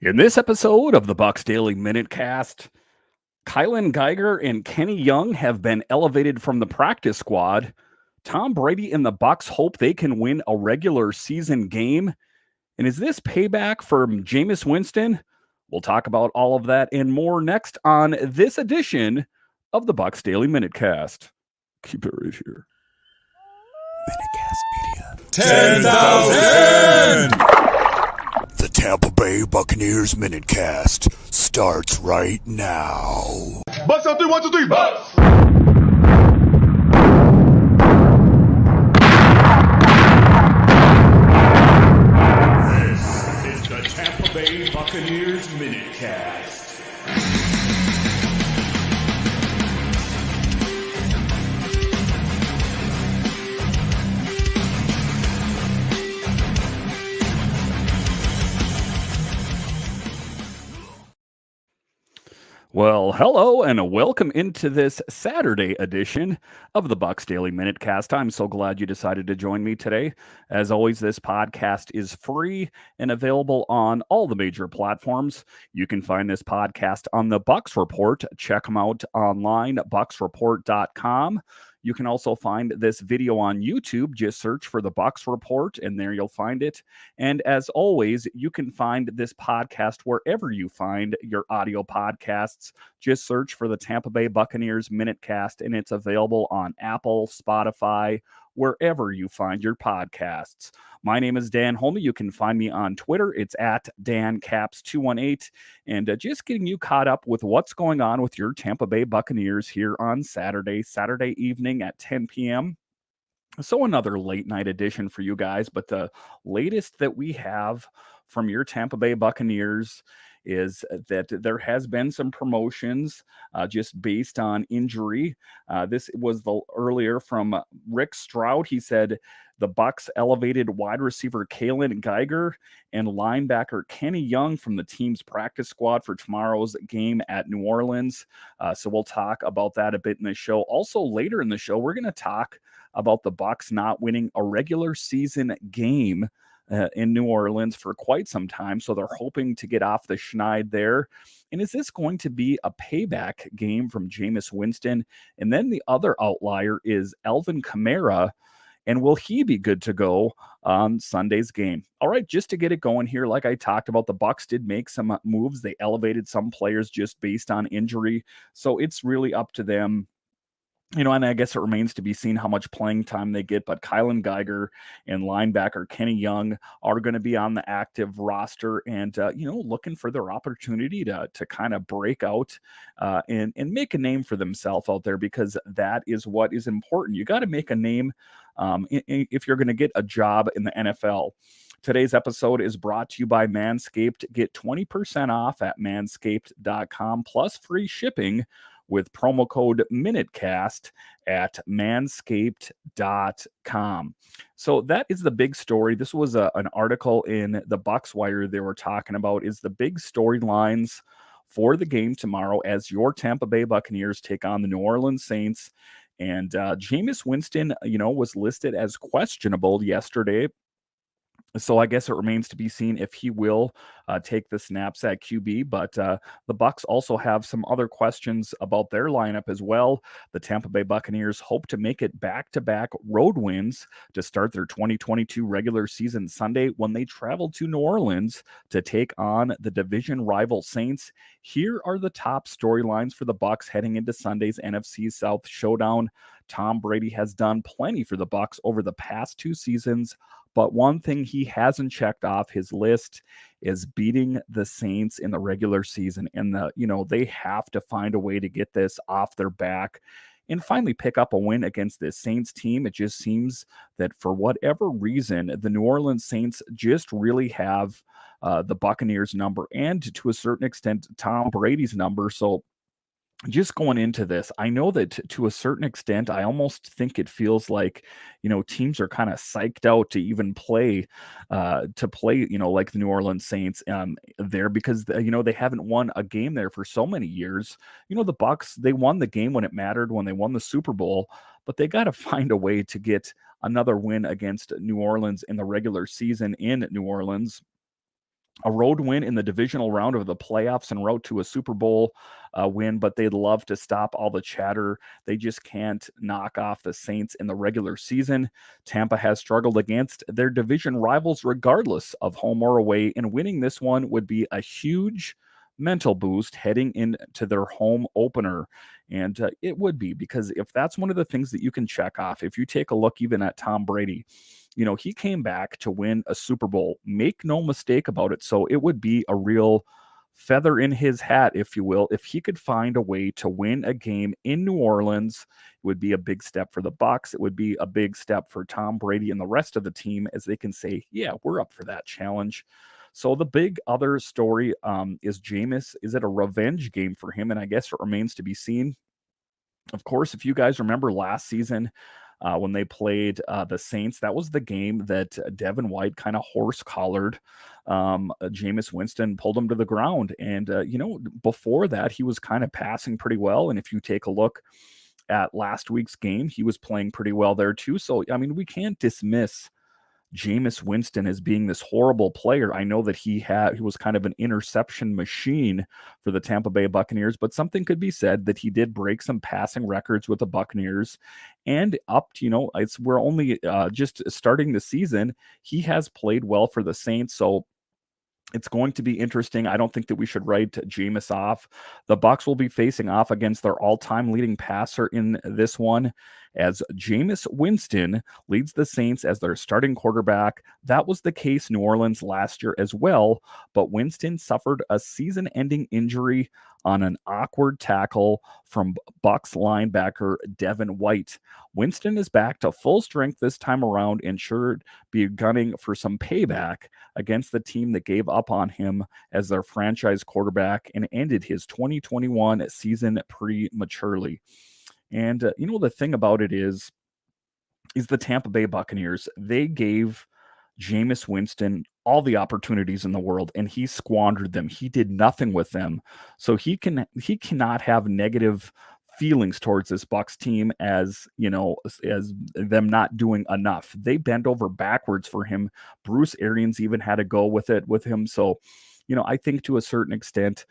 In this episode of the Bucs Daily MinuteCast, Kaylon Geiger and Kenny Young have been elevated from the practice squad. Tom Brady and the Bucs hope they can win a regular season game. And is this payback for Jameis Winston? We'll talk about all of that and more next on this edition of the Bucs Daily MinuteCast. Keep it right here. MinuteCast Media. 10,000! The Tampa Bay Buccaneers MinuteCast starts right now. Bucs on 3, 1, 2, 3, Bucs! This is the Tampa Bay Buccaneers MinuteCast. Well, hello and welcome into this Saturday edition of the Bucs Daily MinuteCast. I'm so glad you decided to join me today. As always, this podcast is free and available on all the major platforms. You can find this podcast on the Bucs Report. Check them out online, bucsreport.com. You can also find this video on YouTube. Just search for the Bucs Report, and there you'll find it. And as always, you can find this podcast wherever you find your audio podcasts. Just search for the Tampa Bay Buccaneers MinuteCast, and it's available on Apple, Spotify, wherever you find your podcasts. My name is Dan Holme. You can find me on Twitter. It's at DanCaps218. And just getting you caught up with what's going on with your Tampa Bay Buccaneers here on Saturday evening at 10 p.m. So another late night edition for you guys. But the latest that we have from your Tampa Bay Buccaneers is that there has been some promotions just based on injury. This was earlier from Rick Stroud. He said the Bucs elevated wide receiver Kaylon Geiger and linebacker Kenny Young from the team's practice squad for tomorrow's game at New Orleans. So we'll talk about that a bit in the show. Also later in the show, we're going to talk about the Bucs not winning a regular season game in New Orleans for quite some time. So they're hoping to get off the schneid there. And is this going to be a payback game from Jameis Winston? And then the other outlier is Alvin Kamara. And will he be good to go on Sunday's game? All right, just to get it going here, like I talked about, the Bucs did make some moves. They elevated some players just based on injury. So it's really up to them. And I guess it remains to be seen how much playing time they get, but Kaylon Geiger and linebacker Kenny Young are going to be on the active roster and, looking for their opportunity to kind of break out and make a name for themselves out there, because that is what is important. You got to make a name if you're going to get a job in the NFL. Today's episode is brought to you by Manscaped. Get 20% off at manscaped.com plus free shipping with promo code MinuteCast at manscaped.com. So that is the big story. This was an article in the Bucs Wire. They were talking about is the big storylines for the game tomorrow as your Tampa Bay Buccaneers take on the New Orleans Saints. And Jameis Winston, was listed as questionable yesterday. So I guess it remains to be seen if he will take the snaps at QB. But the Bucs also have some other questions about their lineup as well. The Tampa Bay Buccaneers hope to make it back-to-back road wins to start their 2022 regular season Sunday when they travel to New Orleans to take on the division rival Saints. Here are the top storylines for the Bucs heading into Sunday's NFC South showdown. Tom Brady has done plenty for the Bucs over the past 2 seasons, but one thing he hasn't checked off his list is beating the Saints in the regular season. And they have to find a way to get this off their back and finally pick up a win against this Saints team. It just seems that for whatever reason, the New Orleans Saints just really have the Buccaneers number and to a certain extent, Tom Brady's number. So just going into this, I know that to a certain extent, I almost think it feels like, teams are kind of psyched out to even play, like the New Orleans Saints there because, they haven't won a game there for so many years. The Bucs, they won the game when it mattered, when they won the Super Bowl, but they got to find a way to get another win against New Orleans in the regular season in New Orleans. a road win in the divisional round of the playoffs en route to a Super Bowl win, but they'd love to stop all the chatter. They just can't knock off the Saints in the regular season. Tampa has struggled against their division rivals regardless of home or away, and winning this one would be a huge mental boost heading into their home opener. And it would be, because if that's one of the things that you can check off, if you take a look even at Tom Brady, he came back to win a Super Bowl. Make no mistake about it. So it would be a real feather in his hat, if you will, if he could find a way to win a game in New Orleans. It would be a big step for the Bucs. It would be a big step for Tom Brady and the rest of the team, as they can say, yeah, we're up for that challenge. So the big other story is Jameis. Is it a revenge game for him? And I guess it remains to be seen. Of course, if you guys remember last season, when they played the Saints, that was the game that Devin White kind of horse-collared Jameis Winston, pulled him to the ground. And, before that, he was kind of passing pretty well. And if you take a look at last week's game, he was playing pretty well there too. So, I mean, we can't dismiss Jameis Winston as being this horrible player. I know that he was kind of an interception machine for the Tampa Bay Buccaneers, but something could be said that he did break some passing records with the Buccaneers, and we're only just starting the season. He has played well for the Saints, so it's going to be interesting. I don't think that we should write Jameis off. The Bucs will be facing off against their all-time leading passer in this one, as Jameis Winston leads the Saints as their starting quarterback. That was the case New Orleans last year as well, but Winston suffered a season-ending injury on an awkward tackle from Bucs linebacker Devin White. Winston is back to full strength this time around and should be gunning for some payback against the team that gave up on him as their franchise quarterback and ended his 2021 season prematurely. And, the thing about it is the Tampa Bay Buccaneers, they gave Jameis Winston all the opportunities in the world, and he squandered them. He did nothing with them. So he cannot have negative feelings towards this Bucs team as them not doing enough. They bent over backwards for him. Bruce Arians even had to go with him. So, I think to a certain extent,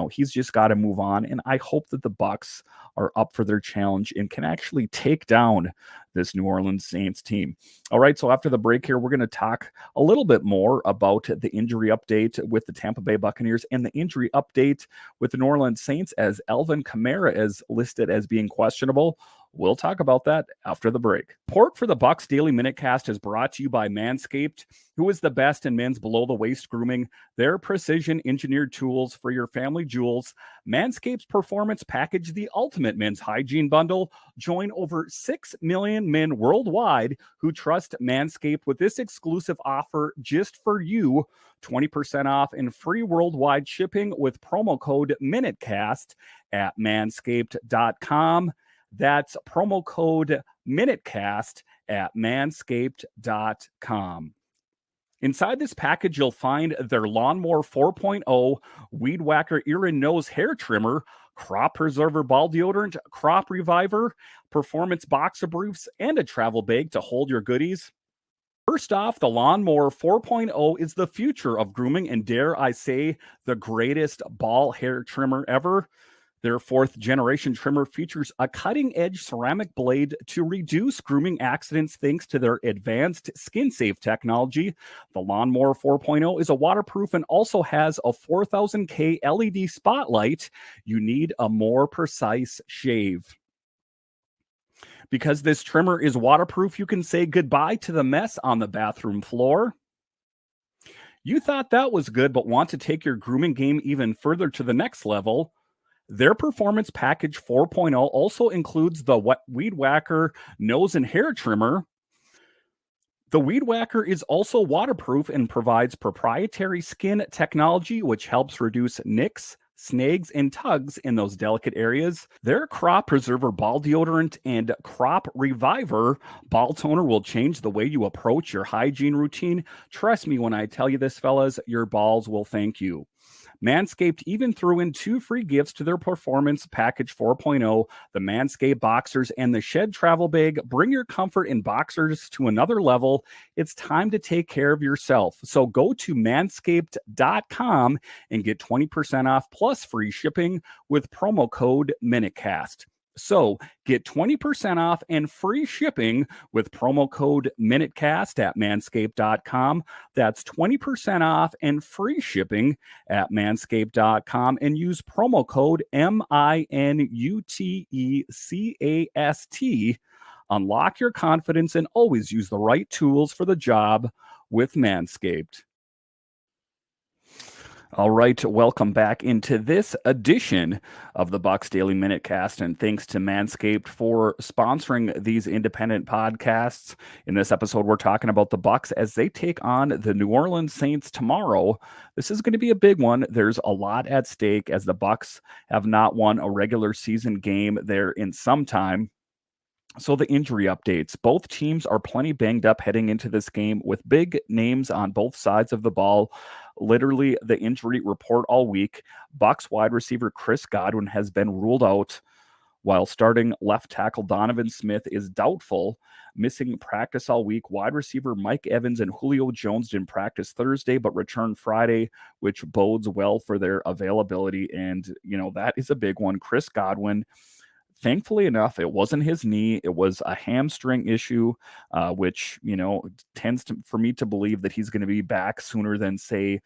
he's just got to move on. And I hope that the Bucs are up for their challenge and can actually take down this New Orleans Saints team. All right, so after the break here, we're going to talk a little bit more about the injury update with the Tampa Bay Buccaneers and the injury update with the New Orleans Saints, as Alvin Kamara is listed as being questionable. We'll talk about that after the break. Support for the Bucs Daily MinuteCast is brought to you by Manscaped, who is the best in men's below-the-waist grooming. Their precision-engineered tools for your family jewels. Manscaped's Performance Package, the ultimate men's hygiene bundle. Join over 6 million men worldwide who trust Manscaped with this exclusive offer just for you. 20% off and free worldwide shipping with promo code MinuteCast at manscaped.com. That's promo code MinuteCast at manscaped.com. Inside this package, you'll find their Lawnmower 4.0 Weed Whacker Ear and Nose Hair Trimmer, Crop Preserver Ball Deodorant, Crop Reviver, Performance Boxer Briefs, and a travel bag to hold your goodies. First off, the Lawnmower 4.0 is the future of grooming, and dare I say, the greatest ball hair trimmer ever. Their fourth generation trimmer features a cutting-edge ceramic blade to reduce grooming accidents thanks to their advanced skin-safe technology. The Lawnmower 4.0 is a waterproof and also has a 4000K LED spotlight. You need a more precise shave. Because this trimmer is waterproof, you can say goodbye to the mess on the bathroom floor. You thought that was good, but want to take your grooming game even further to the next level? Their Performance Package 4.0 also includes the Weed Whacker Nose and Hair Trimmer. The Weed Whacker is also waterproof and provides proprietary skin technology, which helps reduce nicks, snags, and tugs in those delicate areas. Their Crop Preserver Ball Deodorant and Crop Reviver Ball Toner will change the way you approach your hygiene routine. Trust me when I tell you this, fellas, your balls will thank you. Manscaped even threw in 2 free gifts to their Performance Package 4.0, the Manscaped Boxers and the Shed Travel Bag. Bring your comfort in boxers to another level. It's time to take care of yourself. So go to manscaped.com and get 20% off plus free shipping with promo code MinuteCast. So get 20% off and free shipping with promo code MinuteCast at manscaped.com. That's 20% off and free shipping at manscaped.com, and use promo code MINUTECAST. Unlock your confidence and always use the right tools for the job with Manscaped. All right, welcome back into this edition of the Bucs Daily Minutecast, and thanks to Manscaped for sponsoring these independent podcasts. In this episode, we're talking about the Bucs as they take on the New Orleans Saints tomorrow. This is going to be a big one. There's a lot at stake as the Bucs have not won a regular season game there in some time. So the injury updates. Both teams are plenty banged up heading into this game with big names on both sides of the ball. Literally the injury report all week. Bucs wide receiver Chris Godwin has been ruled out, while starting left tackle Donovan Smith is doubtful. Missing practice all week. Wide receiver Mike Evans and Julio Jones didn't practice Thursday but returned Friday, which bodes well for their availability. And, that is a big one. Chris Godwin, thankfully enough, it wasn't his knee. It was a hamstring issue, which, tends for me to believe that he's going to be back sooner than, say,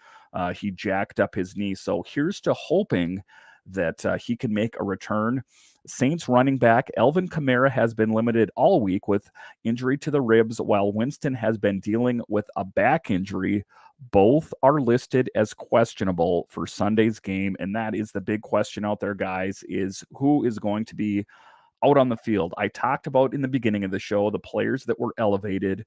he jacked up his knee. So here's to hoping that he can make a return. Saints running back Alvin Kamara has been limited all week with injury to the ribs, while Winston has been dealing with a back injury. Both are listed as questionable for Sunday's game, and that is the big question out there, guys, is who is going to be out on the field. I talked about in the beginning of the show the players that were elevated.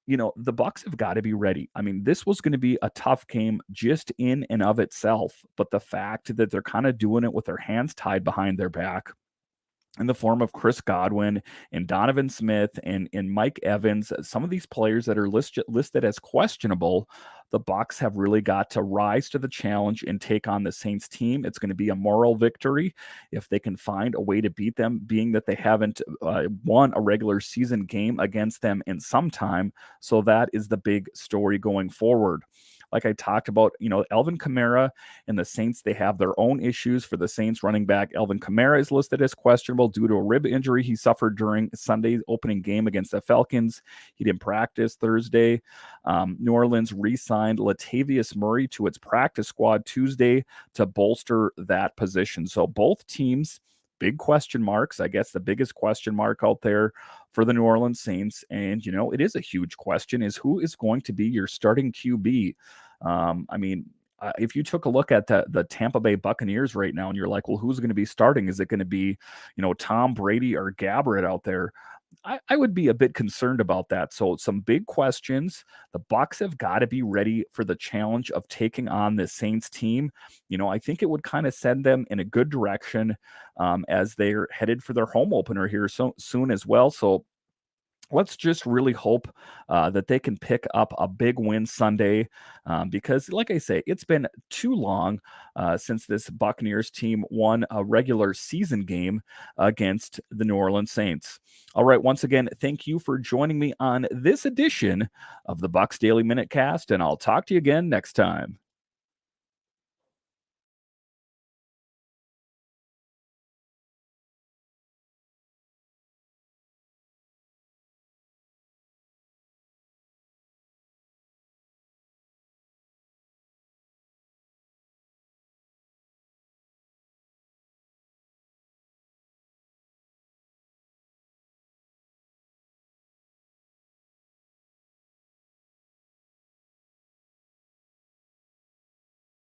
The Bucs have got to be ready. I mean, this was going to be a tough game just in and of itself, but the fact that they're kind of doing it with their hands tied behind their back in the form of Chris Godwin and Donovan Smith and Mike Evans, some of these players that are listed as questionable, the Bucs have really got to rise to the challenge and take on the Saints team. It's going to be a moral victory if they can find a way to beat them, being that they haven't won a regular season game against them in some time. So that is the big story going forward. Like I talked about, Alvin Kamara and the Saints, they have their own issues. For the Saints running back, Alvin Kamara is listed as questionable due to a rib injury he suffered during Sunday's opening game against the Falcons. He didn't practice Thursday. New Orleans re-signed Latavius Murray to its practice squad Tuesday to bolster that position. So both teams, big question marks. I guess the biggest question mark out there for the New Orleans Saints, and it is a huge question, is who is going to be your starting QB. If you took a look at the Tampa Bay Buccaneers right now and you're like, well, who's going to be starting? Is it going to be, Tom Brady or Gabbert out there? I would be a bit concerned about that. So some big questions. The Bucs have got to be ready for the challenge of taking on the Saints team. I think it would kind of send them in a good direction as they're headed for their home opener here so soon as well. So let's just really hope that they can pick up a big win Sunday because, like I say, it's been too long since this Buccaneers team won a regular season game against the New Orleans Saints. All right, once again, thank you for joining me on this edition of the Bucs Daily Minutecast, and I'll talk to you again next time.